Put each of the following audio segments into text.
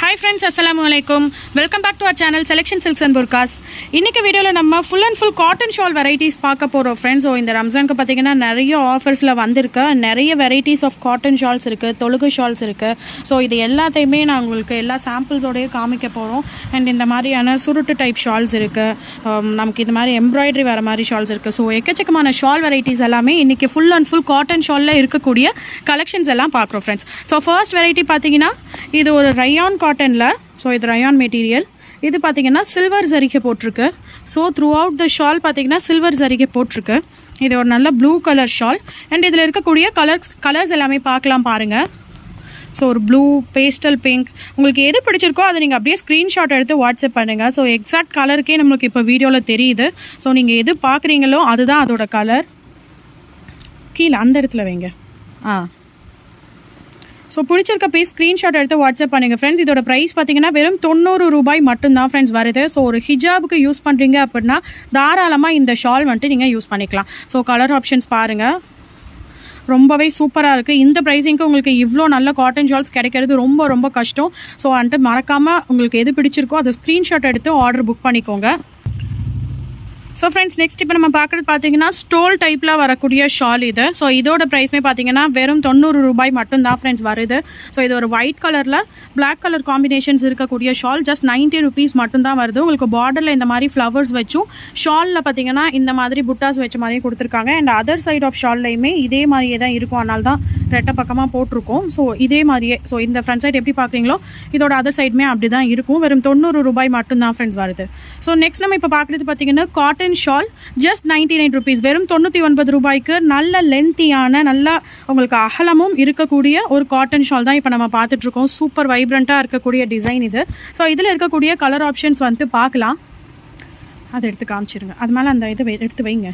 Hi friends, Assalamualaikum. Welcome back to our channel Selection Silks and Burkas. இன்னைக்கு வீடியோல நம்ம full and full cotton shawl varieties பார்க்க போறோம் friends. இந்த ரம்ஜானுக்கு பாத்தீங்கன்னா நிறைய ஆஃபர்ஸ்ல வந்திருக்கு. நிறைய varieties of cotton shawls இருக்கு, தொழுகு shawls இருக்கு. சோ இது எல்லாத்தையுமே நான் உங்களுக்கு எல்லா சாம்பிள்ஸோடயே காமிக்க போறோம். அண்ட் இந்த மாதிரியான சுருட்டு டைப் shawls இருக்கு. நமக்கு இந்த மாதிரி எம்ப்ராய்டரி வர மாதிரி shawls இருக்கு. சோ எக்கச்சக்கமான shawl varieties எல்லாமே இன்னைக்கு full and full cotton shawlல இருக்கக்கூடிய கலெக்ஷன்ஸ் எல்லாம் பார்க்குறோம் friends. ஸோ ஃபர்ஸ்ட் வெரைட்டி பார்த்தீங்கன்னா இது ஒரு ரயான் காட்டனில், ஸோ இது ரயான் மெட்டீரியல். இது பார்த்தீங்கன்னா சில்வர் ஜரிகை போட்டிருக்கு. So throughout the shawl பார்த்தீங்கன்னா சில்வர் ஜரிகை போட்டிருக்கு. இது ஒரு நல்ல ப்ளூ கலர் ஷால். அண்ட் இதில் இருக்கக்கூடிய கலர்ஸ் எல்லாமே பார்க்கலாம் பாருங்கள். ஸோ ஒரு ப்ளூ, பேஸ்டல் பிங்க், உங்களுக்கு எது பிடிச்சிருக்கோ அதை நீங்கள் அப்படியே ஸ்க்ரீன்ஷாட் எடுத்து வாட்ஸ்அப் பண்ணுங்கள். ஸோ எக்ஸாக்ட் கலருக்கே நம்மளுக்கு இப்போ வீடியோவில் தெரியுது. ஸோ நீங்கள் எது பார்க்குறீங்களோ அதுதான் அதோட கலர். கீழே அந்த இடத்துல வைங்க. ஸோ பிடிச்சிருக்க போய் ஸ்க்ரீன்ஷாட் எடுத்து வாட்ஸ்அப் பண்ணுங்கள் ஃப்ரெண்ட்ஸ். இதோட ப்ரைஸ் பார்த்தீங்கன்னா வெறும் 90 ரூபாய் மட்டும்தான் ஃப்ரெண்ட்ஸ் வருது. ஸோ ஒரு ஹிஜாபுக்கு யூஸ் பண்ணுறீங்க அப்படின்னா தாராளமாக இந்த ஷால் வந்துட்டு நீங்கள் யூஸ் பண்ணிக்கலாம். ஸோ கலர் ஆப்ஷன்ஸ் பாருங்கள், ரொம்பவே சூப்பராக இருக்குது. இந்த ப்ரைஸிங்க்கு உங்களுக்கு இவ்வளோ நல்ல காட்டன் ஷால்ஸ் கிடைக்கிறது ரொம்ப ரொம்ப கஷ்டம். ஸோ வந்துட்டு மறக்காமல் உங்களுக்கு எது பிடிச்சிருக்கோ அதை ஸ்க்ரீன்ஷாட் எடுத்து ஆர்டர் புக் பண்ணிக்கோங்க. ஸோ ஃப்ரெண்ட்ஸ் நெக்ஸ்ட் இப்போ நம்ம பார்க்குறது பார்த்தீங்கன்னா ஸ்டோல் டைப்பில் வரக்கூடிய ஷால் இது. ஸோ இதோட ப்ரைஸ்மே பார்த்தீங்கன்னா வெறும் 90 ரூபாய் மட்டும்தான் ஃப்ரெண்ட்ஸ் வருது. ஸோ இது ஒரு ஒயிட் கலரில் பிளாக் கலர் காம்பினேஷன்ஸ் இருக்கக்கூடிய ஷால். ஜஸ்ட் 90 ருபீஸ் மட்டும்தான் வருது. உங்களுக்கு பார்டரில் இந்த மாதிரி ஃப்ளவர்ஸ் வச்சும் ஷாலில் பார்த்தீங்கன்னா இந்த மாதிரி புட்டாஸ் வச்ச மாதிரியே கொடுத்துருக்காங்க. அண்ட் அதர் சைட் ஆஃப் ஷால்லையுமே இதே மாதிரியே தான் இருக்கும். அதனால தான் ரெட்டை பக்கமாக போட்டிருக்கோம். ஸோ இதே மாதிரியே, ஸோ இந்த ஃப்ரண்ட் சைட் எப்படி பார்க்குறீங்களோ இதோட அதர் சைடுமே அப்படி தான் இருக்கும். வெறும் 90 ரூபாய் மட்டும்தான் ஃப்ரெண்ட்ஸ் வருது. ஸோ நெக்ஸ்ட் நம்ம இப்போ பார்க்குறது பார்த்தீங்கன்னா காட்டன் ஷால். ஜஸ்ட் 99 ருபீஸ், வெறும் 99 ரூபாய்க்கு நல்ல லென்த்தியான, நல்ல உங்களுக்கு அகலமும் இருக்கக்கூடிய ஒரு காட்டன் ஷால் தான் இப்போ நம்ம பார்த்துட்டு இருக்கோம். சூப்பர் வைப்ரண்ட்டாக இருக்கக்கூடிய டிசைன் இது. ஸோ இதில் இருக்கக்கூடிய கலர் ஆப்ஷன்ஸ் வந்துட்டு பார்க்கலாம். அதை எடுத்து காமிச்சிருங்க. அது மேலே அந்த இதை எடுத்து வைங்க.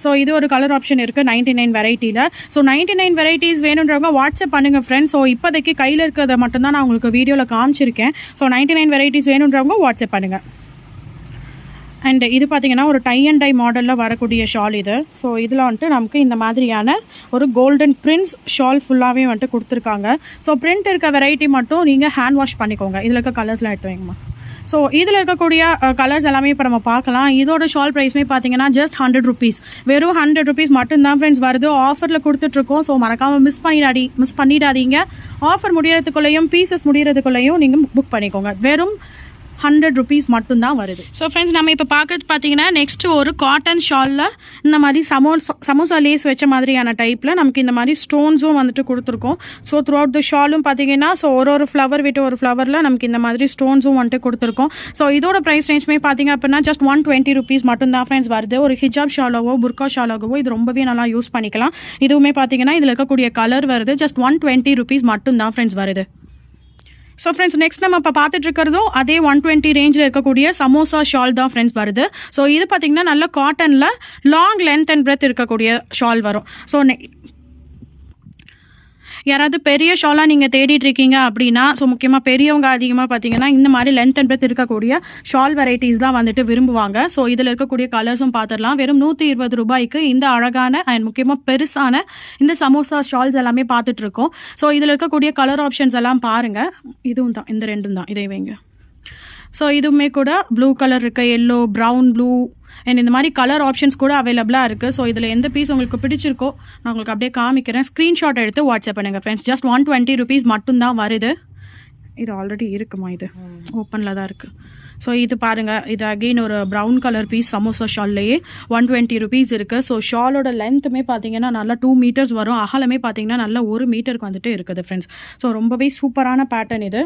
ஸோ இது ஒரு கலர் ஆப்ஷன் இருக்குது 99 வெரைட்டியில். ஸோ 99 வெரைட்டிஸ் வேணுன்றவங்க வாட்ஸ்அப் பண்ணுங்கள் ஃப்ரெண்ட்ஸ். ஸோ இப்போதைக்கு கையில் இருக்கிறத மட்டும்தான் நான் உங்களுக்கு வீடியோவில் காமிச்சிருக்கேன். ஸோ 99 வெரைட்டிஸ் வேணுன்றவங்க வாட்ஸ்அப் பண்ணுங்கள். அண்ட் இது பார்த்திங்கன்னா ஒரு டை அண்ட் டை மாடலில் வரக்கூடிய ஷால் இது. ஸோ இதில் வந்துட்டு நமக்கு இந்த மாதிரியான ஒரு கோல்டன் பிரிண்ட்ஸ் ஷால் ஃபுல்லாகவே வந்துட்டு கொடுத்துருக்காங்க. ஸோ பிரிண்ட் இருக்க வெரைட்டி மட்டும் நீங்கள் ஹேண்ட் வாஷ் பண்ணிக்கோங்க. இதில் இருக்க கலர்ஸ்லாம் எடுத்து வைங்கம்மா. ஸோ இதில் இருக்கக்கூடிய கலர்ஸ் எல்லாமே இப்போ நம்ம பார்க்கலாம். இதோட ஷால் ப்ரைஸ்மே பார்த்தீங்கன்னா ஜஸ்ட் 100 ருபீஸ், வெறும் 100 ருபீஸ் மட்டும்தான் ஃப்ரெண்ட்ஸ் வருது. ஆஃபரில் கொடுத்துட்ருக்கோம். ஸோ மறக்காமல் மிஸ் பண்ணிடாதீங்க. ஆஃபர் முடியறதுக்குள்ளேயும் பீசஸ் முடியறதுக்குள்ளேயும் நீங்கள் புக் பண்ணிக்கோங்க. வெறும் 100 ருபீஸ் மட்டும்தான் வருது. ஸோ ஃப்ரெண்ட்ஸ் நம்ம இப்போ பார்க்குறது பார்த்தீங்கன்னா நெக்ஸ்ட்டு ஒரு காட்டன் ஷாலில் இந்த மாதிரி சமோசா லேஸ் வச்ச மாதிரியான டைப்பில் நமக்கு இந்த மாதிரி ஸ்டோன்ஸும் வந்துட்டு கொடுத்துருக்கோம். ஸோ த்ரூ அவுட் த ஷாலும் பார்த்தீங்கன்னா ஸோ ஒரு ஃப்ளவர் விட்டு ஒரு ஃப்ளவரில் நமக்கு இந்த மாதிரி ஸ்டோன்ஸும் வந்துட்டு கொடுத்துருக்கோம். ஸோ இதோட ப்ரைஸ் ரேஞ்சுமே பார்த்தீங்க அப்படின்னா ஜஸ்ட் 120 ருபீஸ் மட்டும்தான் ஃப்ரெண்ட்ஸ் வருது. ஒரு ஹிஜாப் ஷாலாகவோ புர்கா ஷாலாகவோ இது ரொம்பவே நல்லா யூஸ் பண்ணிக்கலாம். இதுவுமே பார்த்தீங்கன்னா இதில் இருக்கக்கூடிய கலர் வருது. ஜஸ்ட் 120 ருபீஸ் மட்டும்தான் ஃப்ரெண்ட்ஸ் வருது. ஸோ ஃப்ரெண்ட்ஸ் நெக்ஸ்ட் நம்ம இப்போ பார்த்துட்டு இருக்கிறதும் அதே 120 ரேஞ்சில் இருக்கக்கூடிய சமோசா ஷால் தான் ஃப்ரெண்ட்ஸ் வருது. ஸோ இது பார்த்தீங்கன்னா நல்ல காட்டனில் லாங் லென்த் அண்ட் பிரெத் இருக்கக்கூடிய ஷால் வரும். ஸோ யாராவது பெரிய ஷாலாக நீங்கள் தேடிட்டு இருக்கீங்க அப்படின்னா, ஸோ முக்கியமாக பெரியவங்க அதிகமாக பார்த்தீங்கன்னா இந்த மாதிரி லென்த் அண்ட் பிரெத் இருக்கக்கூடிய ஷால் வெரைட்டிஸ் தான் வந்துட்டு விரும்புவாங்க. ஸோ இதில் இருக்கக்கூடிய கலர்ஸும் பார்த்துடலாம். வெறும் 120 ரூபாய்க்கு இந்த அழகான அண்ட் முக்கியமாக பெருசான இந்த சமோசா ஷால்ஸ் எல்லாமே பார்த்துட்ருக்கோம். ஸோ இதில் இருக்கக்கூடிய கலர் ஆப்ஷன்ஸ் எல்லாம் பாருங்கள். இதுவும் தான், இந்த ரெண்டும் தான், இதை வைங்க. ஸோ இதுவுமே கூட ப்ளூ கலர் இருக்குது, எல்லோ, ப்ரௌன், ப்ளூ அண்ட் இந்த மாதிரி கலர் ஆப்ஷன்ஸ் கூட அவைலபிளாக இருக்குது. ஸோ இதில் எந்த பீஸ் உங்களுக்கு பிடிச்சிருக்கோ நான் உங்களுக்கு அப்படியே காமிக்கிறேன். ஸ்க்ரீன்ஷாட் எடுத்து வாட்ஸ்அப் பண்ணுங்கள் ஃப்ரெண்ட்ஸ். ஜஸ்ட் 120 ருபீஸ் மட்டும்தான் வருது. இது ஆல்ரெடி இருக்குமா, இது ஓப்பனில் தான் இருக்குது. ஸோ இது பாருங்கள், இது அகெயின் ஒரு ப்ரௌன் கலர் பீஸ் சமோசா ஷால்லையே 120 ருபீஸ் இருக்குது. ஸோ ஷாலோட லென்த்துமே பார்த்தீங்கன்னா நல்லா 2 மீட்டர்ஸ் வரும். அகலமே பார்த்தீங்கன்னா நல்லா 1 மீட்டருக்கு வந்துட்டு இருக்குது ஃப்ரெண்ட்ஸ். ஸோ ரொம்பவே சூப்பரான பேட்டர்ன் இது.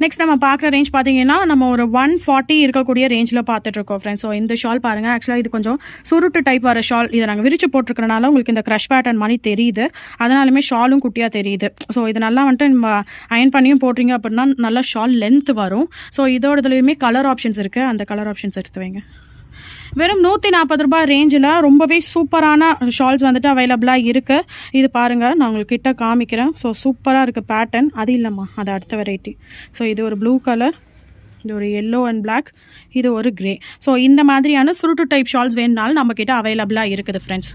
நெக்ஸ்ட் நம்ம பார்க்குற ரேஞ்ச் பார்த்தீங்கன்னா நம்ம ஒரு 140 இருக்கக்கூடிய ரேஞ்சில் பார்த்துட்ருக்கோம் ஃப்ரெண்ட்ஸ். ஸோ இந்த ஷால் பாருங்கள். ஆக்சுவலாக இது கொஞ்சம் சுருட்டு டைப் வர ஷால். இதை நாங்கள் விரிச்சு போட்டிருக்கிறனால உங்களுக்கு இந்த க்ரஷ் பேட்டர்ன் மாதிரி தெரியுது. அதனாலுமே ஷாலும் குட்டியாக தெரியுது. ஸோ இது நல்லா வந்துட்டு நம்ம அயன் பண்ணியும் போட்டிங்க அப்படின்னா நல்லா ஷால் லென்த் வரும். ஸோ இதோட இதுலேயுமே கலர் ஆப்ஷன்ஸ் இருக்குது. அந்த கலர் ஆப்ஷன்ஸ் எடுத்து வைங்க. வெறும் 140 ரூபாய் ரேஞ்சில் ரொம்பவே சூப்பரான ஷால்ஸ் வந்துட்டு அவைலபிளாக இருக்குது. இது பாருங்கள், நான் உங்களுக்கு கிட்ட காமிக்கிறேன். ஸோ சூப்பராக இருக்குது பேட்டர்ன். அது இல்லைம்மா, அது அடுத்த வெரைட்டி. ஸோ இது ஒரு ப்ளூ கலர், இது ஒரு எல்லோ அண்ட் பிளாக், இது ஒரு கிரே. ஸோ இந்த மாதிரியான சுருட்டு டைப் ஷால்ஸ் வேணுனாலும் நம்மக்கிட்ட அவைலபிளாக இருக்குது ஃப்ரெண்ட்ஸ்.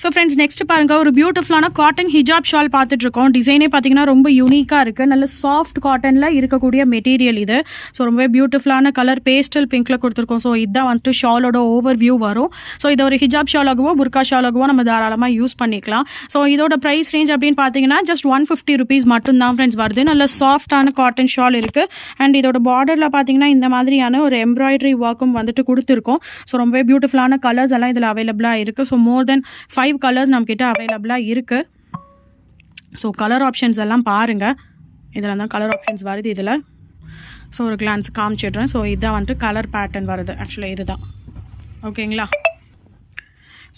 ஸோ ஃப்ரெண்ட்ஸ் நெக்ஸ்ட் பாருங்க, ஒரு பியூட்டிஃபுல்லான காட்டன் ஹிஜாப் ஷால் பார்த்துட்டு இருக்கோம். டிசைனே பார்த்தீங்கன்னா ரொம்ப யூனிக்காக இருக்குது. நல்ல சாஃப்ட் காட்டனில் இருக்கக்கூடிய மெட்டீரியல் இது. ஸோ ரொம்பவே பியூட்டிஃபுல்லான கலர் பேஸ்டல் பிங்க்கில் கொடுத்துருக்கோம். ஸோ இதுதான் வந்துட்டு ஷாலோட ஓவர் வியூ வரும். ஸோ இதை ஒரு ஹிஜாப் ஷாலாகவோ புர்கா ஷாலாகவோ நம்ம தாராளமாக யூஸ் பண்ணிக்கலாம். ஸோ இதோட ப்ரைஸ் ரேஞ்ச் அப்படின்னு பார்த்தீங்கன்னா ஜஸ்ட் 150 rupees மட்டும்தான் ஃப்ரெண்ட்ஸ் வருது. நல்ல சாஃப்டான காட்டன் ஷால் இருக்குது. அண்ட் இதோட பார்டரில் பார்த்தீங்கன்னா இந்த மாதிரியான ஒரு எம்ப்ராய்டரி ஒர்க்கும் வந்துட்டு கொடுத்துருக்கோம். ஸோ ரொம்பவே பியூட்டிஃபுல்லான கலர்ஸ் எல்லாம் இதில் அவைலபிளாக இருக்குது. ஸோ மோர் தென் 5 கலர்ஸ் நம்மக்கிட்ட அவைலபிளாக இருக்குது. ஸோ கலர் ஆப்ஷன்ஸ் எல்லாம் பாருங்கள். இதில் தான் கலர் ஆப்ஷன்ஸ் வருது இதில். ஸோ ஒரு கிளான்ஸ் காமிச்சிடுறேன். ஸோ இதுதான் வந்துட்டு கலர் பேட்டர்ன் வருது. ஆக்சுவலாக இதுதான் ஓகேங்களா.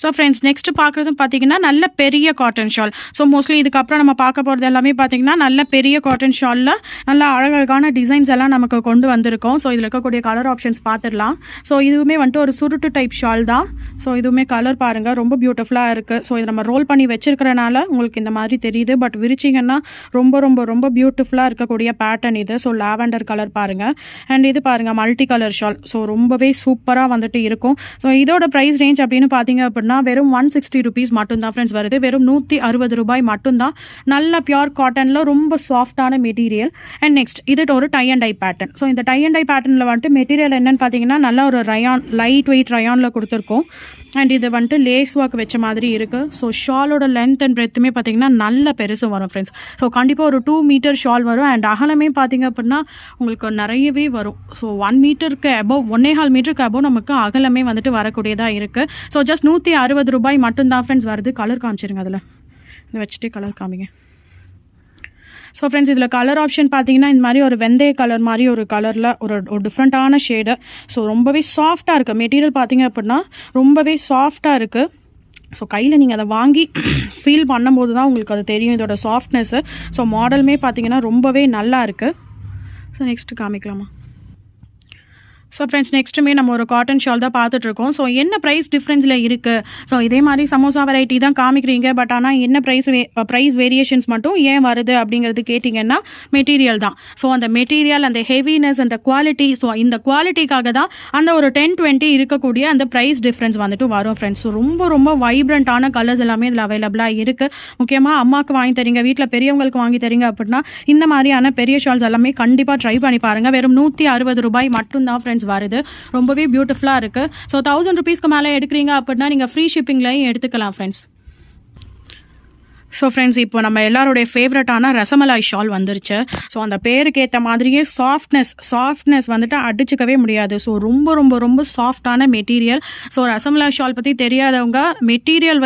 ஸோ ஃப்ரெண்ட்ஸ் நெக்ஸ்ட் பார்க்குறதும் பார்த்தீங்கன்னா நல்ல பெரிய காட்டன் ஷால். ஸோ மோஸ்ட்லி இதுக்கப்புறம் நம்ம பார்க்க போகிறது எல்லாமே பார்த்தீங்கன்னா நல்ல பெரிய காட்டன் ஷாலில் நல்ல அழகழகான டிசைன்ஸ் எல்லாம் நமக்கு கொண்டு வந்திருக்கோம். ஸோ இதில் இருக்கக்கூடிய கலர் ஆப்ஷன்ஸ் பார்த்துடலாம். ஸோ இதுவுமே வந்துட்டு ஒரு சுருட்டு டைப் ஷால் தான். ஸோ இதுவுமே கலர் பாருங்கள் ரொம்ப பியூட்டிஃபுல்லாக இருக்குது. ஸோ இதை நம்ம ரோல் பண்ணி வச்சிருக்கிறனால உங்களுக்கு இந்த மாதிரி தெரியுது. பட் விரிச்சிங்கன்னா ரொம்ப ரொம்ப ரொம்ப பியூட்டிஃபுல்லாக இருக்கக்கூடிய பேட்டர்ன் இது. ஸோ லாவெண்டர் கலர் பாருங்கள். அண்ட் இது பாருங்கள் மல்டி கலர் ஷால். ஸோ ரொம்பவே சூப்பராக வந்துட்டு இருக்கும். ஸோ இதோட ப்ரைஸ் ரேஞ்ச் அப்படின்னு பார்த்தீங்க அப்படின்னா வெறும் 160 rupees மட்டும்தான் ஃப்ரெண்ட்ஸ் வருது. வெறும் 160 ரூபாய் மட்டும்தான். நல்ல பியூர் காட்டனில் ரொம்ப சாஃப்டான மெட்டீரியல். அண்ட் நெக்ஸ்ட் இது ஒரு tie and dye pattern. So இந்த டை அண்ட் டை பேட்டர்னில் வந்துட்டு மெட்டீரியல் என்னன்னு பார்த்தீங்கன்னா நல்ல ஒரு ரயான், லைட் வெயிட் ரயானில் கொடுத்துருக்கோம். அண்ட் இது வந்துட்டு லேஸ் ஒர்க் வச்ச மாதிரி இருக்குது. ஸோ ஷாலோட லென்த் அண்ட் பிரெத்துமே பார்த்தீங்கன்னா நல்ல பெருசு வரும் ஃப்ரெண்ட்ஸ். ஸோ கண்டிப்பாக ஒரு 2 meter ஷால் வரும். அண்ட் அகலமே பார்த்தீங்க அப்படின்னா உங்களுக்கு நிறையவே வரும். ஸோ 1 meterக்கு அபோவ், 1.25 meterக்கு அபோவ் நமக்கு அகலமே வந்துட்டு வரக்கூடியதாக இருக்குது. ஸோ ஜஸ்ட் 160 ரூபாய் மட்டும்தான் ஃப்ரெண்ட்ஸ் வருது. கலர் காமிச்சிருங்க. அதில் இதை வச்சுட்டு கலர் காமிங்க. ஸோ ஃப்ரெண்ட்ஸ் இதில் கலர் ஆப்ஷன் பார்த்தீங்கன்னா இந்த மாதிரி ஒரு வெந்தய கலர் மாதிரி ஒரு கலரில் ஒரு டிஃப்ரெண்ட்டான ஷேடு. ஸோ ரொம்பவே சாஃப்டாக இருக்குது மெட்டீரியல் பார்த்தீங்க அப்படின்னா ரொம்பவே சாஃப்டாக இருக்குது. ஸோ கையில் நீங்கள் அதை வாங்கி ஃபீல் பண்ணும்போது தான் உங்களுக்கு அது தெரியும் இதோட சாஃப்ட்னஸ்ஸு. ஸோ மாடலுமே பார்த்தீங்கன்னா ரொம்பவே நல்லா இருக்குது. ஸோ நெக்ஸ்ட்டு காமிக்கலாமா. ஸோ ஃப்ரெண்ட்ஸ் நெக்ஸ்ட்டுமே நம்ம ஒரு காட்டன் ஷால் தான் பார்த்துட்ருக்கோம். ஸோ என்ன ப்ரைஸ் டிஃப்ரென்ஸில் இருக்குது. ஸோ இதே மாதிரி சமோசா வெரைட்டி தான் காமிக்கிறீங்க. பட் ஆனால் என்ன ப்ரைஸ் வேரியேஷன்ஸ் மட்டும் ஏன் வருது அப்படிங்கிறது கேட்டிங்கன்னா மெட்டீரியல் தான். ஸோ அந்த மெட்டீரியல், அந்த ஹெவினஸ், அந்த குவாலிட்டி, ஸோ இந்த குவாலிட்டிக்காக தான் அந்த ஒரு 10-20 இருக்கக்கூடிய அந்த ப்ரைஸ் டிஃப்ரென்ஸ் வந்துட்டு வரும் ஃப்ரெண்ட்ஸ். ஸோ ரொம்ப ரொம்ப வைப்ரண்ட்டான கலர்ஸ் எல்லாமே இதில் அவைலபிளாக இருக்குது. முக்கியமாக அம்மாவுக்கு வாங்கி தரீங்க, வீட்டில் பெரியவங்களுக்கு வாங்கி தரீங்க அப்படின்னா இந்த மாதிரியான பெரிய ஷால்ஸ் எல்லாமே கண்டிப்பாக ட்ரை பண்ணி பாருங்கள். வெறும் 160 ரூபாய் மட்டும்தான் ஃப்ரெண்ட்ஸ் வருது. ரொம்பவே பியூட்டிஃபுல்லாக இருக்குது. ஸோ 1000 rupeesக்கு மேலே எடுக்கிறீங்க அப்படின்னா நீங்கள் ஃப்ரீ ஷிப்பிங்லையும் எடுத்துக்கலாம் ஃப்ரெண்ட்ஸ். ஸோ ஃப்ரெண்ட்ஸ் இப்போ நம்ம எல்லாருடைய ஃபேவரட்டான ரசமலாய் ஷால் வந்துருச்சு. ஸோ அந்த பேருக்கு ஏற்ற மாதிரியே சாஃப்ட்னஸ் வந்துட்டு அடிச்சுக்கவே முடியாது. ஸோ ரொம்ப ரொம்ப ரொம்ப சாஃப்டான மெட்டீரியல். ஸோ ரசமலாய் ஷால் பற்றி தெரியாதவங்க மெட்டீரியல்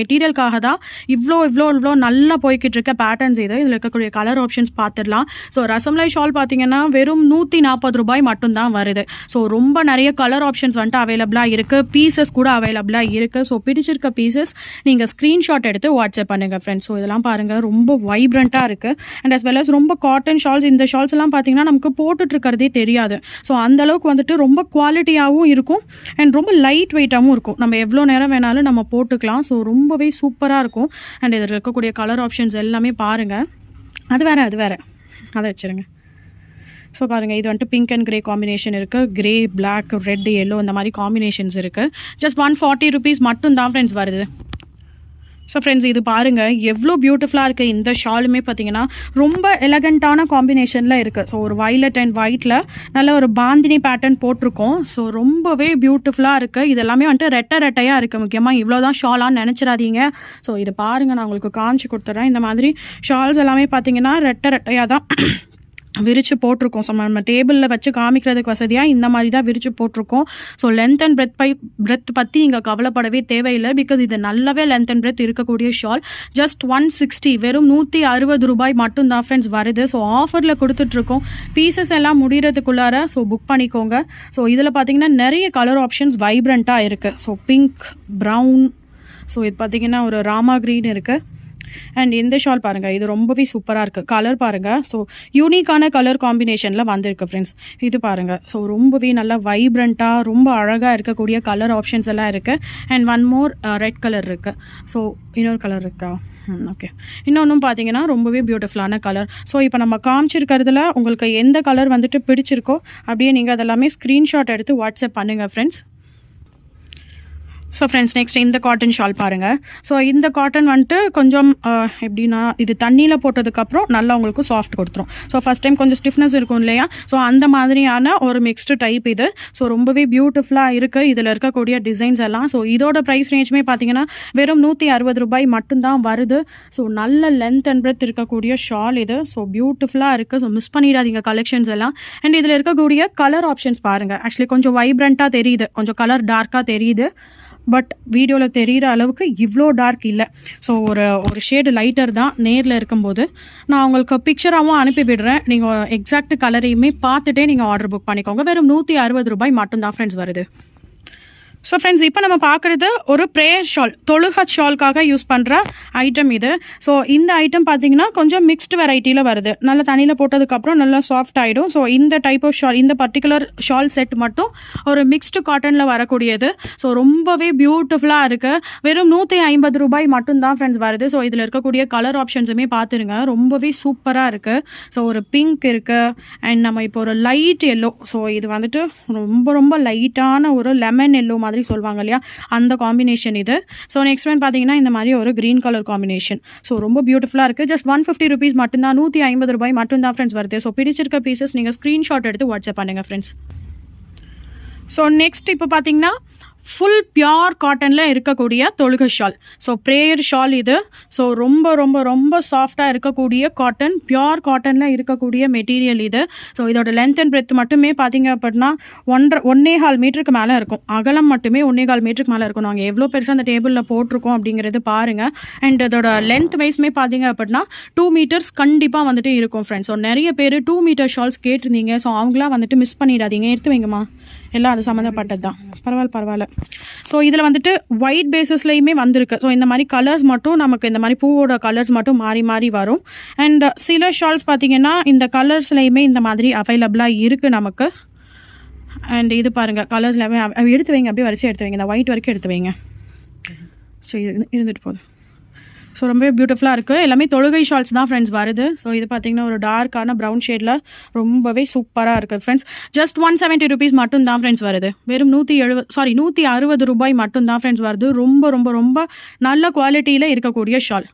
மெட்டீரியலுக்காக தான் இவ்வளோ நல்லா போய்கிட்டு இருக்க பேட்டர்ன்ஸ் இது. இதில் இருக்கக்கூடிய கலர் ஆப்ஷன்ஸ் பார்த்துடலாம். ஸோ ரசமலாய் ஷால் பார்த்தீங்கன்னா வெறும் 140 ரூபாய் மட்டும்தான் வருது. ஸோ ரொம்ப நிறைய கலர் ஆப்ஷன்ஸ் வந்துட்டு அவைலபிளாக இருக்குது. பீசஸ் கூட அவைலபிளாக இருக்குது. ஸோ பிடிச்சிருக்க பீசஸ் நீங்கள் ஸ்க்ரீன்ஷாட் எடுத்து வாட்ஸ்அப் பண்ணுங்க ஃப்ரெண்ட்ஸ். ஸோ இதெல்லாம் பாருங்கள் ரொம்ப வைப்ரண்ட்டாக இருக்குது. அண்ட் அஸ் வெல் அஸ் ரொம்ப காட்டன் ஷால்ஸ். இந்த ஷால்ஸ் எல்லாம் பார்த்தீங்கன்னா நமக்கு போட்டுட்ருக்கிறதே தெரியாது. ஸோ அந்தளவுக்கு வந்துட்டு ரொம்ப குவாலிட்டியாகவும் இருக்கும் அண்ட் ரொம்ப லைட் வெயிட்டாகவும் இருக்கும். நம்ம எவ்வளோ நேரம் வேணாலும் நம்ம போட்டுக்கலாம். ஸோ ரொம்பவே சூப்பராக இருக்கும். அண்ட் இதில் இருக்கக்கூடிய கலர் ஆப்ஷன்ஸ் எல்லாமே பாருங்கள். அது வேறு அதை வச்சுருங்க. ஸோ பாருங்கள் இது வந்துட்டு பிங்க் அண்ட் கிரே காம்பினேஷன் இருக்குது. கிரே, பிளாக், ரெட், எல்லோ இந்த மாதிரி காம்பினேஷன்ஸ் இருக்குது. ஜஸ்ட் 140 rupees மட்டும் தான் ஃப்ரெண்ட்ஸ் வருது. ஸோ ஃப்ரெண்ட்ஸ் இது பாருங்கள் எவ்வளோ பியூட்டிஃபுல்லாக இருக்குது. இந்த ஷாலுமே பார்த்தீங்கன்னா ரொம்ப எலகண்ட்டான காம்பினேஷனில் இருக்குது. ஸோ ஒரு வயலட் அண்ட் ஒயிட்டில் நல்ல ஒரு பாந்தினி பேட்டர்ன் போட்டிருக்கோம். ஸோ ரொம்பவே பியூட்டிஃபுல்லாக இருக்குது. இது எல்லாமே வந்துட்டு ரெட்டையாக இருக்குது. முக்கியமாக இவ்வளோ தான் ஷாலான்னு நினச்சிடாதீங்க. ஸோ இது பாருங்கள், நான் உங்களுக்கு காமிச்சு கொடுத்துட்றேன். இந்த மாதிரி ஷால்ஸ் எல்லாமே பார்த்தீங்கன்னா ரெட்டையாக தான் விரிச்சு போட்டிருக்கோம். ஸோ நம்ம டேபிளில் வச்சு காமிக்கிறதுக்கு வசதியாக இந்த மாதிரி தான் விரிச்சு போட்டிருக்கோம். ஸோ லென்த் அண்ட் பிரெத் பற்றி இங்கே கவலைப்படவே தேவையில்லை. பிகாஸ் இது நல்லாவே லென்த் அண்ட் பிரெத் இருக்கக்கூடிய ஷால். ஜஸ்ட் 160 வெறும் 160 ரூபாய் மட்டும்தான் ஃப்ரெண்ட்ஸ் வருது. ஸோ ஆஃபரில் கொடுத்துட்ருக்கோம். பீசஸ் எல்லாம் முடிகிறதுக்குள்ளார ஸோ புக் பண்ணிக்கோங்க. ஸோ இதில் பார்த்தீங்கன்னா நிறைய கலர் ஆப்ஷன்ஸ் வைப்ரண்ட்டாக இருக்குது. ஸோ பிங்க், ப்ரௌன், ஸோ இது பார்த்தீங்கன்னா ஒரு ராமா க்ரீன் இருக்குது. அண்ட் இந்த ஷால் பாருங்கள், இது ரொம்பவே சூப்பராக இருக்குது. கலர் பாருங்கள். ஸோ யூனிக்கான கலர் காம்பினேஷனில் வந்திருக்கு ஃப்ரெண்ட்ஸ். இது பாருங்கள். ஸோ ரொம்பவே நல்லா வைப்ரண்ட்டாக ரொம்ப அழகாக இருக்கக்கூடிய கலர் ஆப்ஷன்ஸ் எல்லாம் இருக்குது. And one more red colour இருக்குது. ஸோ இன்னொரு கலர் இருக்கா? ஓகே. இன்னொன்றும் பார்த்தீங்கன்னா ரொம்பவே பியூட்டிஃபுல்லான கலர். ஸோ இப்போ நம்ம காமிச்சிருக்கிறதுல உங்களுக்கு எந்த கலர் வந்துட்டு பிடிச்சிருக்கோ அப்படியே நீங்கள் அதெல்லாமே ஸ்க்ரீன்ஷாட் எடுத்து வாட்ஸ்அப் பண்ணுங்கள் ஃப்ரெண்ட்ஸ். ஸோ ஃப்ரெண்ட்ஸ் நெக்ஸ்ட் இந்த காட்டன் ஷால் பாருங்கள். ஸோ இந்த காட்டன் வந்துட்டு கொஞ்சம் எப்படின்னா இது தண்ணியில் போட்டதுக்கப்புறம் நல்லா உங்களுக்கு சாஃப்ட் கொடுத்துரும். ஸோ ஃபஸ்ட் டைம் கொஞ்சம் ஸ்டிஃப்னஸ் இருக்கும் இல்லையா, ஸோ அந்த மாதிரியான ஒரு மிக்ஸ்டு டைப் இது. ஸோ ரொம்பவே பியூட்டிஃபுல்லாக இருக்குது இதில் இருக்கக்கூடிய டிசைன்ஸ் எல்லாம். ஸோ இதோட ப்ரைஸ் ரேஞ்சுமே பார்த்தீங்கன்னா வெறும் 160 ரூபாய் மட்டும்தான் வருது. ஸோ நல்ல லென்த் அண்ட் பிரெத் இருக்கக்கூடிய ஷால் இது. ஸோ பியூட்டிஃபுல்லாக இருக்குது. ஸோ மிஸ் பண்ணிடாதீங்க கலெக்ஷன்ஸ் எல்லாம். அண்ட் இதில் இருக்கக்கூடிய கலர் ஆப்ஷன்ஸ் பாருங்கள். ஆக்சுவலி கொஞ்சம் வைப்ரண்ட்டாக தெரியுது, கொஞ்சம் கலர் டார்க்காக தெரியுது, பட் வீடியோவில் தெரிகிற அளவுக்கு இவ்வளோ டார்க் இல்லை. ஸோ ஒரு ஷேடு லைட்டர் தான் நேரில் இருக்கும்போது. நான் உங்களுக்கு பிக்சராகவும் அனுப்பி விடுறேன். நீங்கள் எக்ஸாக்ட் கலரையுமே பார்த்துட்டே நீங்கள் ஆர்டர் புக் பண்ணிக்கோங்க. வெறும் 160 ரூபாய் மட்டும்தான் ஃப்ரெண்ட்ஸ் வருது. ஸோ ஃப்ரெண்ட்ஸ் இப்போ நம்ம பார்க்குறது ஒரு ப்ரேயர் ஷால், தொழுகை ஷால்காக யூஸ் பண்ணுற ஐட்டம் இது. ஸோ இந்த ஐட்டம் பார்த்தீங்கன்னா கொஞ்சம் மிக்ஸ்டு வெரைட்டியில் வருது. நல்லா தண்ணியில் போட்டதுக்கப்புறம் நல்லா சாஃப்ட் ஆகிடும். ஸோ இந்த டைப் ஆஃப் ஷால், இந்த பர்டிகுலர் ஷால் செட் மட்டும் ஒரு மிக்ஸ்டு காட்டனில் வரக்கூடியது. ஸோ ரொம்பவே பியூட்டிஃபுல்லாக இருக்குது. வெறும் 150 ரூபாய் மட்டும்தான் ஃப்ரெண்ட்ஸ் வருது. ஸோ இதில் இருக்கக்கூடிய கலர் ஆப்ஷன்ஸுமே பார்த்துருங்க, ரொம்பவே சூப்பராக இருக்குது. ஸோ ஒரு பிங்க் இருக்குது, அண்ட் நம்ம இப்போ ஒரு லைட் எல்லோ. ஸோ இது வந்துட்டு ரொம்ப ரொம்ப லைட்டான ஒரு லெமன் எல்லோ மாதிரி சொல்வாங்க இல்லையா, அந்த காம்பினேஷன் இது. ஸோ நெக்ஸ்ட் ஒன் பார்த்தீங்கன்னா இந்த மாதிரி ஒரு கிரீன் கலர் காம்பினேஷன். ஸோ ரொம்ப பியூட்டிஃபுல்லாக இருக்குது. ஜஸ்ட் 150 ருபீஸ் மட்டும்தான், 150 ரூபாய் மட்டும்தான் ஃப்ரெண்ட்ஸ் வருது. ஸோ பிடிச்சிருக்க பீசஸ் நீங்கள் ஸ்க்ரீன்ஷாட் எடுத்து வாட்ஸ்அப் பண்ணுங்கள் ஃப்ரெண்ட்ஸ். ஸோ நெக்ஸ்ட் இப்போ பார்த்தீங்கன்னா ஃபுல் பியோர் காட்டனில் இருக்கக்கூடிய தொழுகை ஷால். ஸோ ப்ரேயர் ஷால் இது. ஸோ ரொம்ப ரொம்ப ரொம்ப சாஃப்டாக இருக்கக்கூடிய காட்டன், பியோர் காட்டனில் இருக்கக்கூடிய மெட்டீரியல் இது. ஸோ இதோட லென்த் அண்ட் பிரெத் மட்டுமே பார்த்தீங்க அப்படின்னா 1.25 மீட்டருக்கு மேலே இருக்கும். அகலம் மட்டுமே 1.25 மீட்டருக்கு மேலே இருக்கும். நாங்கள் எவ்வளோ பெருசாக அந்த டேபிளில் போட்டிருக்கோம் அப்படிங்கிறது பாருங்கள். அண்ட் இதோட லென்த் வைஸ்மே பார்த்தீங்க அப்படின்னா 2 மீட்டர்ஸ் கண்டிப்பாக வந்துட்டு இருக்கும் ஃப்ரெண்ட்ஸ். ஸோ நிறைய பேர் 2 மீட்டர் ஷால்ஸ் கேட்டிருந்தீங்க. ஸோ அவங்களாம் வந்துட்டு மிஸ் பண்ணிடாதீங்க, எடுத்து வைங்கம்மா, எல்லாம் அது சம்மந்தப்பட்டது தான். பரவாயில்ல. ஸோ இதில் வந்துட்டு ஒயிட் பேஸஸ்லையுமே வந்திருக்கு. ஸோ இந்த மாதிரி கலர்ஸ் மட்டும் நமக்கு, இந்த மாதிரி பூவோட கலர்ஸ் மட்டும் மாறி மாறி வரும். அண்ட் சில ஷால்ஸ் பார்த்தீங்கன்னா இந்த கலர்ஸ்லையுமே இந்த மாதிரி அவைலபிளாக இருக்குது நமக்கு. அண்ட் இது பாருங்கள், கலர்ஸ்லாமே எடுத்து வைங்க, அப்படியே வரிசை எடுத்து வைங்க, இந்த ஒயிட் வரைக்கும் எடுத்து வைங்க. ஸோ இருந்துட்டு போகுது. ஸோ ரொம்பவே பியூட்டிஃபுல்லாக இருக்குது. எல்லாமே தொழுகை ஷால்ஸ் தான் ஃப்ரெண்ட்ஸ் வருது. ஸோ இது பார்த்தீங்கன்னா ஒரு டார்க்கான ப்ரௌன் ஷேடில் ரொம்பவே சூப்பராக இருக்குது ஃப்ரெண்ட்ஸ். ஜஸ்ட் 170 ருபீஸ் மட்டும் தான் ஃப்ரெண்ட்ஸ் வருது. வெறும் 160 ரூபாய் மட்டும் தான் ஃப்ரெண்ட்ஸ் வருது. ரொம்ப ரொம்ப ரொம்ப நல்ல குவாலிட்டியில் இருக்கக்கூடிய ஷால்.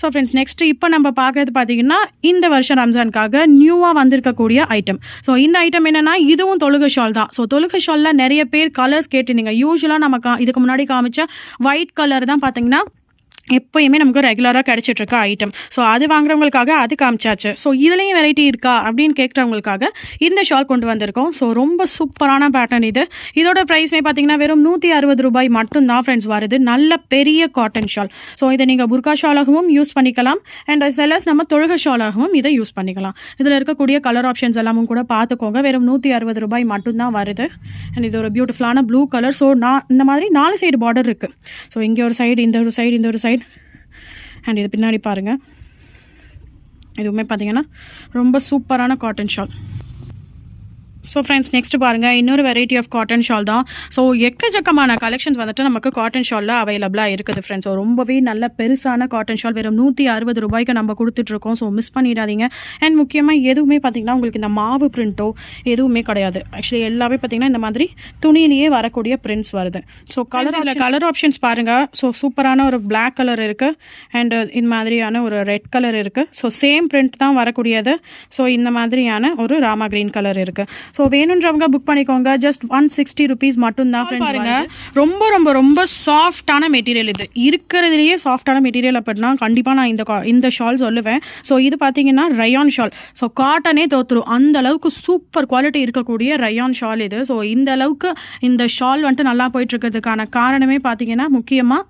ஸோ ஃப்ரெண்ட்ஸ் நெக்ஸ்ட்டு இப்போ நம்ம பார்க்குறது பார்த்தீங்கன்னா இந்த வருஷம் ரம்ஜானுக்காக நியூவாக வந்திருக்கக்கூடிய ஐட்டம். ஸோ இந்த ஐட்டம் என்னென்னா இதுவும் தொழுகை ஷால் தான். ஸோ தொழுகை ஷாலில் நிறைய பேர் கலர்ஸ் கேட்டிருந்தீங்க. யூஸ்வலாக நம்ம இதுக்கு முன்னாடி காமிச்ச ஒயிட் கலர் தான் பார்த்தீங்கன்னா எப்போயுமே நமக்கு ரெகுலராக கிடச்சிட்ருக்க ஐட்டம். ஸோ அது வாங்குறவங்களுக்காக அது காமிச்சாச்சு. ஸோ இதுலேயும் வெரைட்டி இருக்கா அப்படின்னு கேட்குறவங்களுக்காக இந்த ஷால் கொண்டு வந்திருக்கோம். ஸோ ரொம்ப சூப்பரான பேட்டர்ன் இது. இதோட ப்ரைஸ்மே பார்த்தீங்கன்னா வெறும் 160 ரூபாய் மட்டும்தான் ஃப்ரெண்ட்ஸ் வருது. நல்ல பெரிய காட்டன் ஷால். ஸோ இதை நீங்கள் புர்கா ஷாலாகவும் யூஸ் பண்ணிக்கலாம், அண்ட் அஸ் வெல் அஸ் நம்ம தொழுகை ஷாலாகவும் இதை யூஸ் பண்ணிக்கலாம். இதில் இருக்கக்கூடிய கலர் ஆப்ஷன்ஸ் எல்லாமும் கூட பார்த்துக்கோங்க. வெறும் 160 ரூபாய் மட்டும்தான் வருது. அண்ட் இது ஒரு பியூட்டிஃபுல்லான ப்ளூ கலர். ஸோ இந்த மாதிரி 4 சைடு பார்டர் இருக்குது. ஸோ இங்கே ஒரு சைடு, இந்த ஒரு சைடு, இந்த ஒரு சைடு, அண்ட் இது பின்னாடி பாருங்கள். இதுவுமே பார்த்தீங்கன்னா ரொம்ப சூப்பரான cotton shawl. So friends next பாருங்கள், இன்னொரு வெரைட்டி ஆஃப் காட்டன் ஷால் தான். ஸோ எக்கச்சக்கமான கலெக்ஷன்ஸ் வந்துட்டு நமக்கு காட்டன் ஷாலில் அவைலபிளாக இருக்குது ஃப்ரெண்ட்ஸ். ஸோ ரொம்பவே நல்ல பெருசான காட்டன் ஷால் வெறும் 160 ரூபாய்க்கு நம்ம கொடுத்துட்ருக்கோம். ஸோ மிஸ் பண்ணிடாதீங்க. அண்ட் முக்கியமாக எதுவுமே பார்த்தீங்கன்னா உங்களுக்கு இந்த மாவு பிரிண்ட்டோ எதுவுமே கிடையாது. ஆக்சுவலி எல்லாமே பார்த்தீங்கன்னா இந்த மாதிரி துணியிலேயே வரக்கூடிய பிரிண்ட்ஸ் வருது. ஸோ கலர் ஆப்ஷன்ஸ் பாருங்கள். ஸோ சூப்பரான ஒரு பிளாக் கலர் இருக்குது, அண்ட் இந்த மாதிரியான ஒரு ரெட் கலர் இருக்குது. ஸோ சேம் பிரிண்ட் தான் வரக்கூடியது. ஸோ இந்த மாதிரியான ஒரு ராமா கிரீன் கலர் இருக்குது. ஸோ வேணுன்றவங்க புக் பண்ணிக்கோங்க. ஜஸ்ட் 160 ருபீஸ் மட்டும்தான் பாருங்க. ரொம்ப ரொம்ப ரொம்ப சாஃப்டான மெட்டீரியல். இது இருக்கிறதுலேயே சாஃப்டான மெட்டீரியல் அப்படின்னா கண்டிப்பாக நான் இந்த ஷால் சொல்லுவேன். ஸோ இது பார்த்தீங்கன்னா ரயான் ஷால். ஸோ காட்டனே தோற்றுரும், அந்த அளவுக்கு சூப்பர் குவாலிட்டி இருக்கக்கூடிய ரயான் ஷால் இது. ஸோ இந்த அளவுக்கு இந்த ஷால் வந்துட்டு நல்லா போயிட்டு இருக்கிறதுக்கான காரணமே பார்த்தீங்கன்னா முக்கியமாக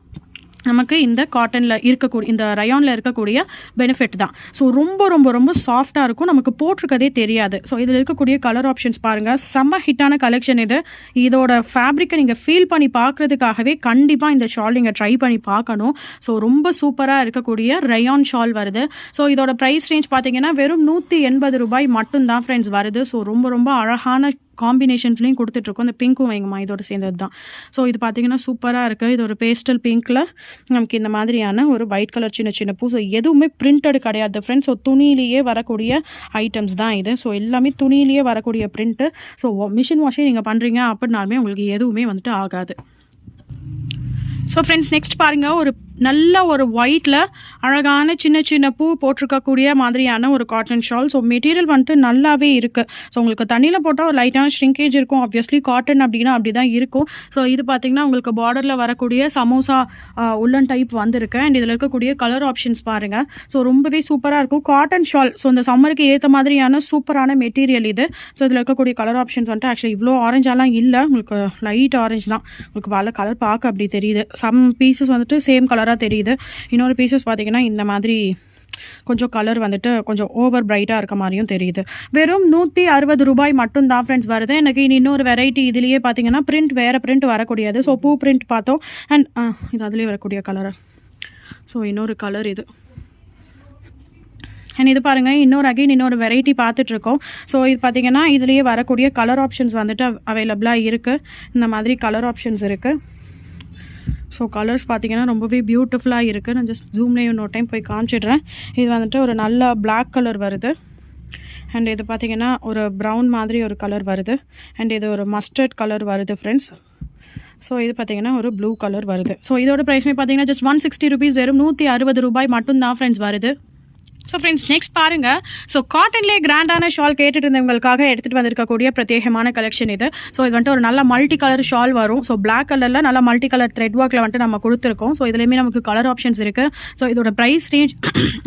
நமக்கு இந்த காட்டனில் இருக்கக்கூடிய, இந்த ரயானில் இருக்கக்கூடிய பெனிஃபிட் தான். ஸோ ரொம்ப ரொம்ப ரொம்ப சாஃப்டாக இருக்கும், நமக்கு போட்டிருக்கதே தெரியாது. ஸோ இதில் இருக்கக்கூடிய கலர் ஆப்ஷன்ஸ் பாருங்கள், செம்ம ஹிட்டான கலெக்ஷன் இது. இதோட ஃபேப்ரிக்கை நீங்கள் ஃபீல் பண்ணி பார்க்குறதுக்காகவே கண்டிப்பாக இந்த ஷால் நீங்கள் ட்ரை பண்ணி பார்க்கணும். ஸோ ரொம்ப சூப்பராக இருக்கக்கூடிய ரயான் ஷால் வருது. ஸோ இதோட ப்ரைஸ் ரேஞ்ச் பார்த்தீங்கன்னா வெறும் 180 ரூபாய் மட்டும்தான் ஃப்ரெண்ட்ஸ் வருது. ஸோ ரொம்ப ரொம்ப அழகான காம்பினேஷன்ஸ்லையும் கொடுத்துட்ருக்கோம். இந்த பிங்க்கும் வைங்கம்மா, இதோட சேர்ந்தது தான். ஸோ இது பார்த்தீங்கன்னா சூப்பராக இருக்குது. இது ஒரு பேஸ்டல் பிங்க்கில் நமக்கு இந்த மாதிரியான ஒரு ஒயிட் கலர் சின்ன சின்ன பூ. ஸோ எதுவுமே பிரிண்டட் கிடையாது ஃப்ரெண்ட்ஸ். ஸோ துணியிலேயே வரக்கூடிய ஐட்டம்ஸ் தான் இது. ஸோ எல்லாமே துணியிலேயே வரக்கூடிய பிரிண்ட்டு. ஸோ மிஷின் வாஷே நீங்கள் பண்ணுறீங்க அப்படின்னாலுமே உங்களுக்கு எதுவுமே வந்துட்டு ஆகாது. ஸோ ஃப்ரெண்ட்ஸ் நெக்ஸ்ட் பாருங்கள், ஒரு நல்ல ஒரு ஒயிட்டில் அழகான சின்ன சின்ன பூ போட்டிருக்கக்கூடிய மாதிரியான ஒரு காட்டன் ஷால். ஸோ மெட்டீரியல் வந்துட்டு நல்லாவே இருக்குது. ஸோ உங்களுக்கு தண்ணியில் போட்டால் ஒரு லைட்டான ஷ்ரிங்கேஜ் இருக்கும். ஆப்வியஸ்லி காட்டன் அப்படின்னா அப்படி தான் இருக்கும். ஸோ இது பார்த்திங்கன்னா உங்களுக்கு பார்டரில் வரக்கூடிய சமோசா உள்ளன் டைப் வந்திருக்கு. அண்ட் இதில் இருக்கக்கூடிய கலர் ஆப்ஷன்ஸ் பாருங்கள். ஸோ ரொம்பவே சூப்பராக இருக்கும் காட்டன் ஷால். ஸோ இந்த சம்மருக்கு ஏற்ற மாதிரியான சூப்பரான மெட்டீரியல் இது. ஸோ இதில் இருக்கக்கூடிய கலர் ஆப்ஷன்ஸ் வந்துட்டு ஆக்சுவலி இவ்வளோ ஆரஞ்சாலாம் இல்லை, உங்களுக்கு லைட் ஆரஞ்சு தான். உங்களுக்கு வர கலர் பார்க்க அப்படி தெரியுது. சம் பீசஸ் வந்துட்டு சேம் கலராக தெரியுது. இன்னொரு பீசஸ் பார்த்தீங்கன்னா இந்த மாதிரி கொஞ்சம் கலர் வந்துட்டு கொஞ்சம் ஓவர் பிரைட்டாக இருக்க மாதிரியும் தெரியுது. வெறும் 160 ரூபாய் மட்டும் தான் ஃப்ரெண்ட்ஸ் வருது. எனக்கு இன்னொரு வெரைட்டி இதுலேயே பார்த்தீங்கன்னா பிரிண்ட் வேறு பிரிண்ட் வரக்கூடியது. ஸோ பூ பிரிண்ட் பார்த்தோம். அண்ட் இது அதுலேயே வரக்கூடிய கலர். ஸோ இன்னொரு கலர் இது. அண்ட் இது பாருங்கள், இன்னொரு வெரைட்டி பார்த்துட்ருக்கோம். ஸோ இது பார்த்திங்கன்னா இதுலேயே வரக்கூடிய கலர் ஆப்ஷன்ஸ் வந்துட்டு அவைலபிளாக இருக்குது. இந்த மாதிரி கலர் ஆப்ஷன்ஸ் இருக்குது. ஸோ கலர்ஸ் பார்த்திங்கன்னா ரொம்பவே பியூட்டிஃபுல்லாக இருக்குது. நான் ஜஸ்ட் ஜூம்லேயே இன்னொரு டைம் போய் காமிச்சிடுறேன். இது வந்துட்டு ஒரு நல்ல பிளாக் கலர் வருது. அண்ட் இது பார்த்திங்கன்னா ஒரு ப்ரௌன் மாதிரி ஒரு கலர் வருது. அண்ட் இது ஒரு மஸ்டர்ட் கலர் வருது ஃப்ரெண்ட்ஸ். ஸோ இது பார்த்திங்கன்னா ஒரு ப்ளூ கலர் வருது. ஸோ இதோட ப்ரைஸ்மே பார்த்திங்கன்னா ஜஸ்ட் 160 ருபீஸ், வெறும் 160 ரூபாய் மட்டும்தான் ஃப்ரெண்ட்ஸ் வருது. ஸோ ஃப்ரெண்ட்ஸ் நெக்ஸ்ட் பாருங்கள். ஸோ காட்டன்லேயே கிராண்டான ஷால் கேட்டுட்டு இருந்தவங்களுக்காக எடுத்துகிட்டு வந்திருக்கக்கூடிய பிரத்யேகமான கலெக்ஷன் இது. ஸோ இது வந்துட்டு ஒரு நல்ல மல்டி கலர் ஷால் வரும். ஸோ பிளாக் கலரில் நல்ல மல்டி கலர் த்ரெட் ஒர்க்கில் வந்துட்டு நம்ம கொடுத்துருக்கோம். ஸோ இதுலேயுமே நமக்கு கலர் ஆப்ஷன்ஸ் இருக்குது. ஸோ இதோட ப்ரைஸ் ரேஞ்ச்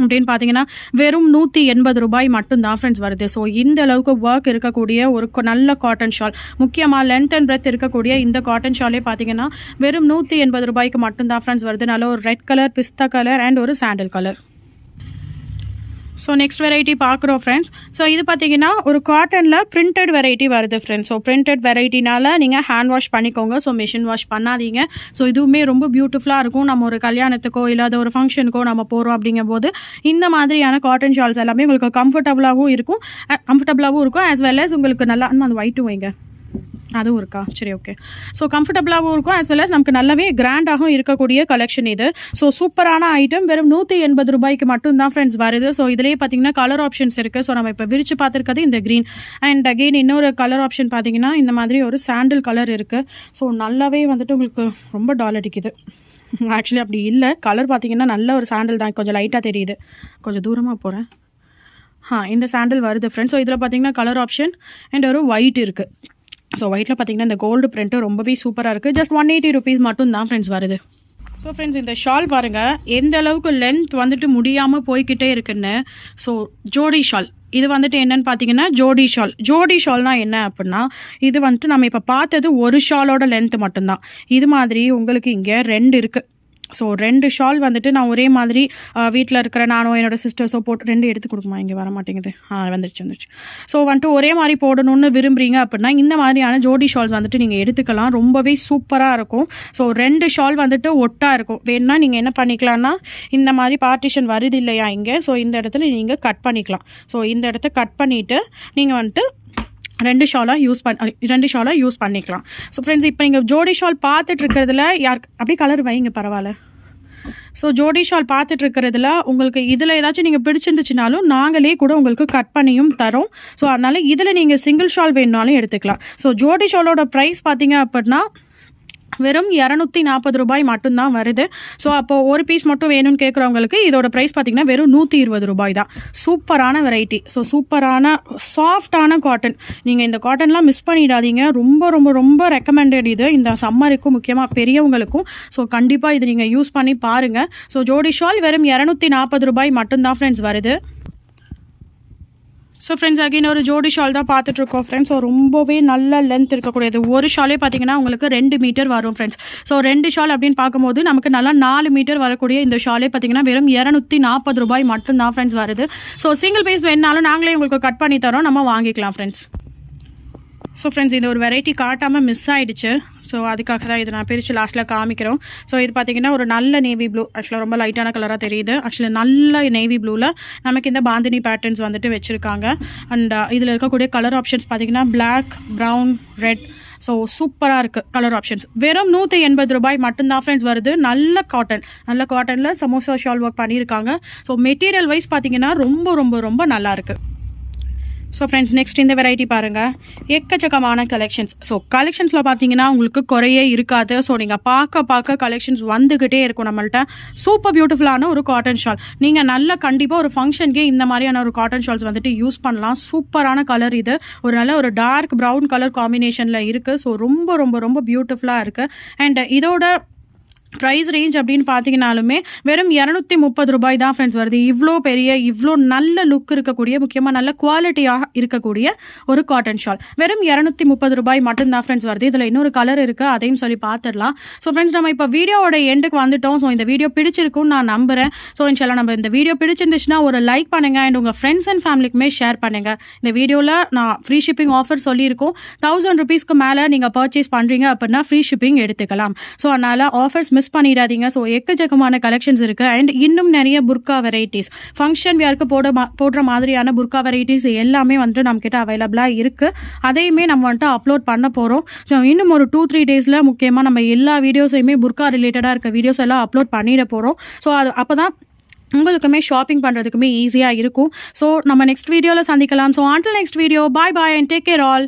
அப்படின்னு பார்த்தீங்கன்னா வெறும் 180 ரூபாய் மட்டும்தான் ஃப்ரெண்ட்ஸ் வருது. ஸோ இந்த அளவுக்கு ஒர்க் இருக்கக்கூடிய ஒரு நல்ல காட்டன் ஷால், முக்கியமாக லென்த் அண்ட் பிரெத் இருக்கக்கூடிய இந்த காட்டன் ஷாலே பார்த்தீங்கன்னா வெறும் 180 ரூபாய்க்கு மட்டும்தான் ஃப்ரெண்ட்ஸ் வருது. நல்ல ஒரு ரெட் கலர், பிஸ்தா கலர் அண்ட் ஒரு sandal colour. So next variety பார்க்குறோம் ஃப்ரெண்ட்ஸ். ஸோ இது பார்த்தீங்கன்னா ஒரு காட்டனில் பிரிண்டட் வெரைட்டி வருது ஃப்ரெண்ட்ஸ். ஸோ பிரிண்டட் வெரைட்டினால நீங்கள் ஹேண்ட் வாஷ் பண்ணிக்கோங்க. ஸோ மிஷின் வாஷ் பண்ணாதீங்க. ஸோ இதுவுமே ரொம்ப பியூட்டிஃபுல்லாக இருக்கும். நம்ம ஒரு கல்யாணத்துக்கோ இல்லாத ஒரு ஃபங்க்ஷனுக்கோ நம்ம போகிறோம் அப்படிங்கும்போது இந்த மாதிரியான காட்டன் ஷால்ஸ் எல்லாமே உங்களுக்கு கம்ஃபர்டபுளாகவும் இருக்கும் ஆஸ் வெல் as உங்களுக்கு நல்லா அந்த ஒயிட்டும் வைங்க, அதுவும் இருக்கா, சரி ஓகே. ஸோ கம்ஃபர்டபுளாகவும் இருக்கும் ஆஸ் வெல் as நமக்கு நல்லாவே கிராண்டாகவும் இருக்கக்கூடிய கலெக்ஷன் இது. ஸோ சூப்பரான ஐட்டம், வெறும் 180 ரூபாய்க்கு மட்டும்தான் ஃப்ரெண்ட்ஸ் வருது. ஸோ இதிலேயே பார்த்தீங்கன்னா கலர் ஆப்ஷன்ஸ் இருக்குது. ஸோ நம்ம இப்போ விரிச்சு பார்த்துருக்கிறது இந்த க்ரீன். அண்ட் அகெயின் இன்னொரு கலர் ஆப்ஷன் பார்த்தீங்கன்னா இந்த மாதிரி ஒரு சாண்டில் கலர் இருக்குது. ஸோ நல்லாவே வந்துட்டு உங்களுக்கு ரொம்ப டால் அடிக்குது. ஆக்சுவலி அப்படி இல்லை, கலர் பார்த்தீங்கன்னா நல்ல ஒரு சாண்டில் தான். கொஞ்சம் லைட்டாக தெரியுது, கொஞ்சம் தூரமாக போகிறேன். இந்த சாண்டில் வருது ஃப்ரெண்ட்ஸ். ஸோ இதில் பார்த்தீங்கன்னா கலர் ஆப்ஷன் அண்ட் ஒரு ஒயிட் இருக்குது. ஸோ ஒயிட்டில் பார்த்தீங்கன்னா இந்த கோல்டு பிரிண்ட்டு ரொம்பவே சூப்பராக இருக்குது. ஜஸ்ட் 180 ருபீஸ் மட்டும் தான் ஃப்ரெண்ட்ஸ் வருது. ஸோ ஃப்ரெண்ட்ஸ் இந்த ஷால் பாருங்கள் எந்த அளவுக்கு லென்த் வந்துட்டு முடியாமல் போய்கிட்டே இருக்குன்னு. ஸோ ஜோடி ஷால் இது வந்துட்டு என்னன்னு பார்த்தீங்கன்னா ஜோடி ஷால்னால் என்ன அப்படின்னா, இது வந்துட்டு நம்ம இப்போ பார்த்தது ஒரு ஷாலோட லென்த் மட்டும்தான். இது மாதிரி உங்களுக்கு இங்கே 2 இருக்குது. ஸோ 2 ஷால் வந்துட்டு நான் ஒரே மாதிரி வீட்டில் இருக்கிற நானும் என்னோட சிஸ்டர்ஸோ போட்டு 2 எடுத்து கொடுக்குமா, இங்கே வர மாட்டேங்குது, வந்துருச்சு. ஸோ வந்துட்டு ஒரே மாதிரி போடணும்னு விரும்புகிறீங்க அப்படின்னா இந்த மாதிரியான ஜோடி ஷால்ஸ் வந்துட்டு நீங்கள் எடுத்துக்கலாம். ரொம்பவே சூப்பராக இருக்கும். ஸோ 2 ஷால் வந்துட்டு ஒட்டாக இருக்கும். வேணுன்னா நீங்கள் என்ன பண்ணிக்கலாம்னா இந்த மாதிரி பார்ட்டிஷன் வருது இல்லையா இங்கே, ஸோ இந்த இடத்துல நீங்கள் கட் பண்ணிக்கலாம். ஸோ இந்த இடத்த கட் பண்ணிவிட்டு நீங்கள் வந்துட்டு 2 ஷாலாக யூஸ் பண்ணிக்கலாம். ஸோ ஃப்ரெண்ட்ஸ் இப்போ நீங்கள் ஜோடி ஷால் பார்த்துட்டு இருக்கிறதுல அப்படியே கலர் வைங்க பரவாயில்ல. ஸோ ஜோடி ஷால் பார்த்துட்டு இருக்கிறதுல உங்களுக்கு இதில் ஏதாச்சும் நீங்கள் பிடிச்சிருந்துச்சுனாலும் நாங்களே கூட உங்களுக்கு கட் பண்ணியும் தரோம். ஸோ அதனால் இதில் நீங்கள் சிங்கிள் ஷால் வேணுனாலும் எடுத்துக்கலாம். ஸோ ஜோடி ஷாலோட ப்ரைஸ் பார்த்தீங்க அப்படின்னா வெறும் 240 ரூபாய் மட்டும்தான் வருது. ஸோ அப்போது ஒரு பீஸ் மட்டும் வேணும்னு கேட்குறவங்களுக்கு இதோட ப்ரைஸ் பார்த்தீங்கன்னா வெறும் 120 ரூபாய் தான். சூப்பரான வெரைட்டி. ஸோ சூப்பரான சாஃப்டான காட்டன். நீங்கள் இந்த காட்டன்லாம் மிஸ் பண்ணிடாதீங்க. ரொம்ப ரொம்ப ரொம்ப ரெக்கமெண்டட் இது இந்த சம்மருக்கும், முக்கியமாக பெரியவங்களுக்கும். ஸோ கண்டிப்பாக இது நீங்கள் யூஸ் பண்ணி பாருங்கள். ஸோ ஜோடி ஷால் வெறும் 240 ரூபாய் மட்டும்தான் ஃப்ரெண்ட்ஸ் வருது. ஸோ ஃப்ரெண்ட்ஸ் அகைன் ஒரு ஜோடி ஷால் தான் பார்த்துட்ருக்கோம் ஃப்ரெண்ட்ஸ். ஸோ ரொம்பவே நல்ல லென்த் இருக்கக்கூடியது. ஒரு ஷாலே பார்த்தீங்கன்னா உங்களுக்கு 2 மீட்டர் வரும் ஃப்ரெண்ட்ஸ். ஸோ 2 ஷால் அப்படின்னு பார்க்கும்போது நமக்கு நல்லா 4 மீட்டர் வரக்கூடிய இந்த ஷாலே பார்த்தீங்கன்னா வெறும் 240 ரூபாய் மட்டும்தான் ஃப்ரெண்ட்ஸ் வருது. ஸோ சிங்கிள் பீஸ் வேணுனாலும் நாங்களே உங்களுக்கு கட் பண்ணி தரோம், நம்ம வாங்கிக்கலாம் ஃப்ரெண்ட்ஸ். ஸோ ஃப்ரெண்ட்ஸ் இது ஒரு வெரைட்டி காட்டாமல் மிஸ் ஆகிடுச்சு. ஸோ அதுக்காக தான் இது நான் பிரித்து லாஸ்ட்டில் காமிக்கிறோம். ஸோ இது பார்த்திங்கன்னா ஒரு நல்ல நேவி ப்ளூ, ஆக்சுவலாக ரொம்ப லைட்டான கலராக தெரியுது. ஆக்சுவலி நல்ல நேவி ப்ளூவில் நமக்கு இந்த பாந்தினி பேட்டர்ன்ஸ் வந்துட்டு வச்சுருக்காங்க. அண்ட் இதில் இருக்கக்கூடிய கலர் ஆப்ஷன்ஸ் பார்த்திங்கன்னா பிளாக், ப்ரௌன், ரெட். ஸோ சூப்பராக இருக்குது கலர் ஆப்ஷன்ஸ். வெறும் 180 ரூபாய் மட்டும்தான் ஃப்ரெண்ட்ஸ் வருது. நல்ல காட்டனில் சமோசா ஷால் ஒர்க் பண்ணியிருக்காங்க. ஸோ மெட்டீரியல் வைஸ் பார்த்திங்கன்னா ரொம்ப ரொம்ப ரொம்ப நல்லாயிருக்கு. ஸோ ஃப்ரெண்ட்ஸ் நெக்ஸ்ட் இந்த வெரைட்டி பாருங்கள், எக்கச்சக்கமான கலெக்ஷன்ஸ். ஸோ கலெக்ஷன்ஸில் பார்த்தீங்கன்னா உங்களுக்கு குறையே இருக்காது. ஸோ நீங்கள் பார்க்க கலெக்ஷன்ஸ் வந்துக்கிட்டே இருக்கும் நம்மள்ட்ட. சூப்பர் பியூட்டிஃபுல்லான ஒரு காட்டன் ஷால், நீங்கள் நல்ல கண்டிப்பாக ஒரு ஃபங்க்ஷனுக்கே இந்த மாதிரியான ஒரு காட்டன் ஷால்ஸ் வந்துட்டு யூஸ் பண்ணலாம். சூப்பரான கலர் இது, ஒரு நல்ல ஒரு டார்க் ப்ரௌன் கலர் காம்பினேஷனில் இருக்குது. ஸோ ரொம்ப ரொம்ப ரொம்ப பியூட்டிஃபுல்லாக இருக்குது. அண்ட் இதோட ப்ரைஸ் ரேஞ்ச் அப்படின்னு பார்த்தீங்கனாலுமே வெறும் 230 ரூபாய் தான் ஃப்ரெண்ட்ஸ் வருது. இவ்வளோ நல்ல லுக் இருக்கக்கூடிய, முக்கியமாக நல்ல குவாலிட்டியாக இருக்கக்கூடிய ஒரு காட்டன் ஷால் வெறும் 230 ரூபாய் மட்டும்தான் ஃப்ரெண்ட்ஸ் வருது. இதில் இன்னொரு கலர் இருக்குது, அதையும் சொல்லி பார்த்துடலாம். ஸோ ஃப்ரெண்ட்ஸ் நம்ம இப்போ வீடியோவோட எண்டுக்கு வந்துட்டோம். ஸோ இந்த வீடியோ பிடிச்சிருக்குன்னு நான் நம்புகிறேன். ஸோ இன்ஷால்லா நம்ம இந்த வீடியோ பிடிச்சிருந்துச்சுன்னா ஒரு லைக் பண்ணுங்கள் அண்ட் உங்கள் ஃப்ரெண்ட்ஸ் அண்ட் ஃபேமிலிக்குமே ஷேர் பண்ணுங்கள். இந்த வீடியோவில் நான் ஃப்ரீ ஷிப்பிங் ஆஃபர் சொல்லியிருக்கோம். 1000 rupeesக்கு மேலே நீங்கள் பர்ச்சேஸ் பண்ணுறீங்க அப்படின்னா ஃப்ரீ ஷிப்பிங் எடுத்துக்கலாம். ஸோ அதனால் ஆஃபர்ஸ் மிஸ் பண்ணிடாதீங்க. ஸோ எக்கச்சக்கமான கலெக்ஷன்ஸ் இருக்குது. அண்ட் இன்னும் நிறைய புர்கா வெரைட்டிஸ், ஃபங்க்ஷன் வியருக்கு போடுற மாதிரியான புர்கா வெரைட்டிஸ் எல்லாமே வந்துட்டு நம்மக்கிட்ட அவைலபிளாக இருக்குது. அதையுமே நம்ம வந்துட்டு அப்லோட் பண்ண போகிறோம். ஸோ இன்னும் ஒரு 2-3 டேஸில் முக்கியமாக நம்ம எல்லா வீடியோஸையுமே புர்கா ரிலேட்டடாக இருக்க வீடியோஸ் எல்லாம் அப்லோட் பண்ணிட போகிறோம். ஸோ அப்போ தான் உங்களுக்குமே ஷாப்பிங் பண்ணுறதுக்குமே ஈஸியாக இருக்கும். ஸோ நம்ம நெக்ஸ்ட் வீடியோவில் சந்திக்கலாம். So until next video, bye bye and take care all.